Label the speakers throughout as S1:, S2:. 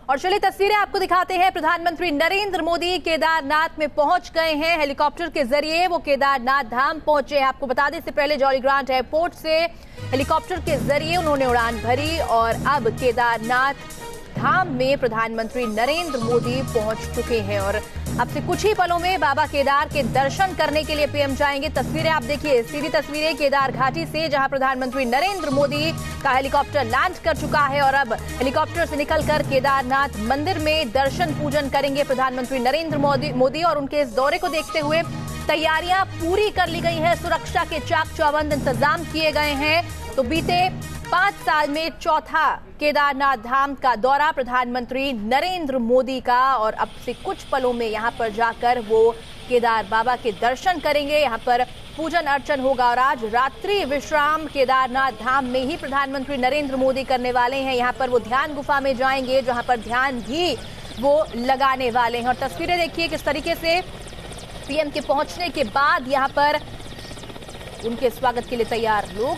S1: और चलिए तस्वीरें आपको दिखाते हैं। प्रधानमंत्री नरेंद्र मोदी केदारनाथ में पहुंच गए हैं। हेलीकॉप्टर के जरिए वो केदारनाथ धाम पहुंचे हैं। आपको बता दें, इससे पहले जॉली ग्रांट एयरपोर्ट से हेलीकॉप्टर के जरिए उन्होंने उड़ान भरी और अब केदारनाथ धाम में प्रधानमंत्री नरेंद्र मोदी पहुंच चुके हैं और अब से कुछ ही पलों में बाबा केदार के दर्शन करने के लिए पीएम जाएंगे। तस्वीरें आप देखिए, सीधी तस्वीरें केदार घाटी से, जहां प्रधानमंत्री नरेंद्र मोदी का हेलीकॉप्टर लैंड कर चुका है और अब हेलीकॉप्टर से निकलकर केदारनाथ मंदिर में दर्शन पूजन करेंगे प्रधानमंत्री नरेंद्र मोदी। और उनके इस दौरे को देखते हुए तैयारियां पूरी कर ली गई हैं। सुरक्षा के चाक चौबंद इंतजाम किए गए हैं। तो बीते 5 साल में चौथा केदारनाथ धाम का दौरा प्रधानमंत्री नरेंद्र मोदी का और अब से कुछ पलों में यहां पर जाकर वो केदार बाबा के दर्शन करेंगे। यहां पर पूजन अर्चन होगा और आज रात्रि विश्राम केदारनाथ धाम में ही प्रधानमंत्री नरेंद्र मोदी करने वाले हैं। यहां पर वो ध्यान गुफा में जाएंगे, जहां पर ध्यान भी वो लगाने वाले हैं। और तस्वीरें देखिए किस तरीके से पीएम के पहुंचने के बाद यहां पर उनके स्वागत के लिए तैयार लोग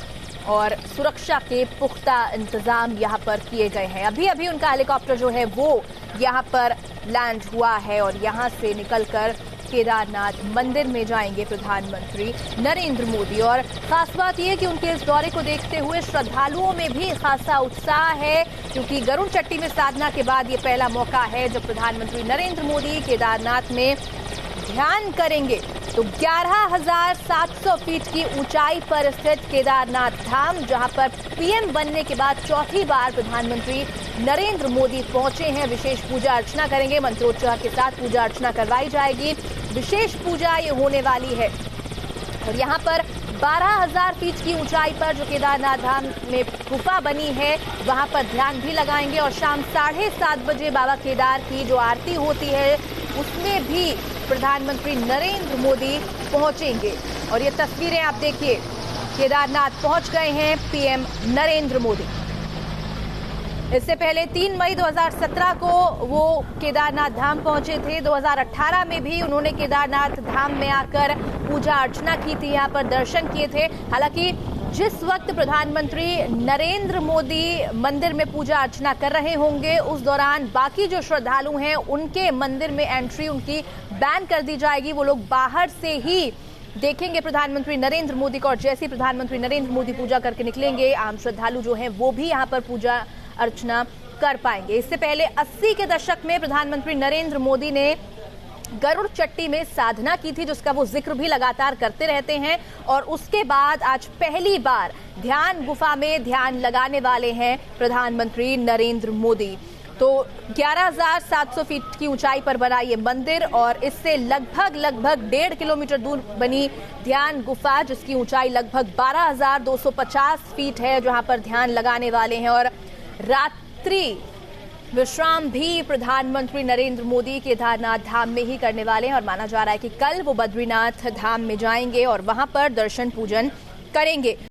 S1: और सुरक्षा के पुख्ता इंतजाम यहां पर किए गए हैं। अभी उनका हेलीकॉप्टर जो है वो यहां पर लैंड हुआ है और यहां से निकलकर केदारनाथ मंदिर में जाएंगे प्रधानमंत्री नरेंद्र मोदी। और खास बात यह कि उनके इस दौरे को देखते हुए श्रद्धालुओं में भी खासा उत्साह है, क्योंकि गरुड़ चट्टी में साधना के बाद ये पहला मौका है जब प्रधानमंत्री नरेंद्र मोदी केदारनाथ में ध्यान करेंगे। तो 11,700 फीट की ऊंचाई पर स्थित केदारनाथ धाम, जहां पर पीएम बनने के बाद चौथी बार प्रधानमंत्री नरेंद्र मोदी पहुंचे हैं, विशेष पूजा अर्चना करेंगे। मंत्रोच्चार के साथ पूजा अर्चना करवाई जाएगी। विशेष पूजा ये होने वाली है और यहां पर 12,000 फीट की ऊंचाई पर जो केदारनाथ धाम में गुफा बनी है वहां पर ध्यान भी लगाएंगे। और शाम 7:30 बजे बाबा केदार की जो आरती होती है उसमें भी प्रधानमंत्री नरेंद्र मोदी पहुंचेंगे। और ये तस्वीरें आप देखिए, केदारनाथ पहुंच गए हैं पीएम नरेंद्र मोदी। इससे पहले 3 मई 2017 को वो केदारनाथ धाम पहुंचे थे। 2018 में भी उन्होंने केदारनाथ धाम में आकर पूजा अर्चना की थी, यहाँ पर दर्शन किए थे। हालांकि जिस वक्त प्रधानमंत्री नरेंद्र मोदी मंदिर में पूजा अर्चना कर रहे होंगे उस दौरान बाकी जो श्रद्धालु हैं उनके मंदिर में एंट्री उनकी बैन कर दी जाएगी। वो लोग बाहर से ही देखेंगे प्रधानमंत्री नरेंद्र मोदी को और जैसे प्रधानमंत्री नरेंद्र मोदी पूजा करके निकलेंगे, आम श्रद्धालु जो हैं वो भी यहाँ पर पूजा अर्चना कर पाएंगे। इससे पहले 80 के दशक में प्रधानमंत्री नरेंद्र मोदी ने गरुड़ चट्टी में साधना की थी, जिसका वो जिक्र भी लगातार करते रहते हैं। और उसके बाद आज पहली बार ध्यान गुफा में ध्यान लगाने वाले हैं प्रधानमंत्री नरेंद्र मोदी। तो 11,700 फीट की ऊंचाई पर बना ये मंदिर और इससे लगभग 1.5 किलोमीटर दूर बनी ध्यान गुफा, जिसकी ऊंचाई लगभग 12,250 फीट है, जहां पर ध्यान लगाने वाले हैं। और रात्रि विश्राम भी प्रधानमंत्री नरेंद्र मोदी केदारनाथ धाम में ही करने वाले हैं और माना जा रहा है कि कल वो बद्रीनाथ धाम में जाएंगे और वहां पर दर्शन पूजन करेंगे।